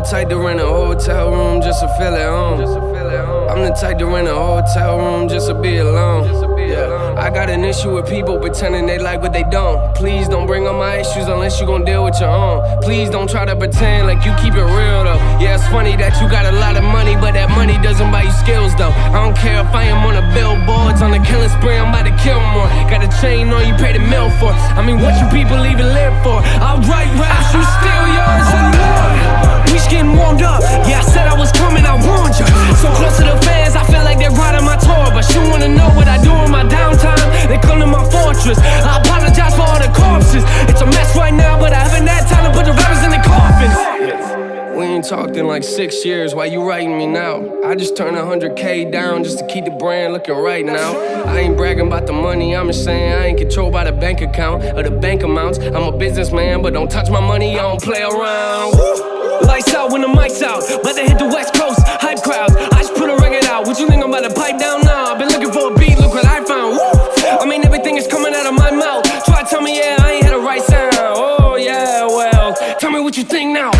the type to rent a hotel room just to feel at home. I'm the type to rent a hotel room just to be alone. Yeah. I got an issue with people pretending they like what they don't. Please don't bring up my issues unless you gon' deal with your own. Please don't try to pretend like you keep it real though. Yeah, it's funny that you got a lot of money, but that money doesn't buy you skills though. I don't care if I am on the billboards, on the killing spree, I'm about to kill more. Got a chain on you pay the mill for. I mean, what you people even live for? I'll write raps, you steal yours and more. We just getting warmed up. Yeah, I said I was coming, I warned you. So close to the fans, I feel like they're riding my tour. But you wanna know what I do in my downtime? They come to my fortress. I apologize for all the corpses. It's a mess right now, but I haven't had time to put the rappers in the coffins. We ain't talked in like 6 years, why you writing me now? I just turned 100K down just to keep the brand looking right now. I ain't bragging about the money, I'm just saying I ain't controlled by the bank account or the bank amounts. I'm a businessman, but don't touch my money, I don't play around. Lights out when the mic's out, about to hit the West Coast, hype crowds. I just put a record out, what you think I'm about to pipe down now? I've been looking for a beat, look what I found. I mean everything is coming out of my mouth. Try to tell me, yeah, I ain't had the right sound. Oh yeah, well, tell me what you think now.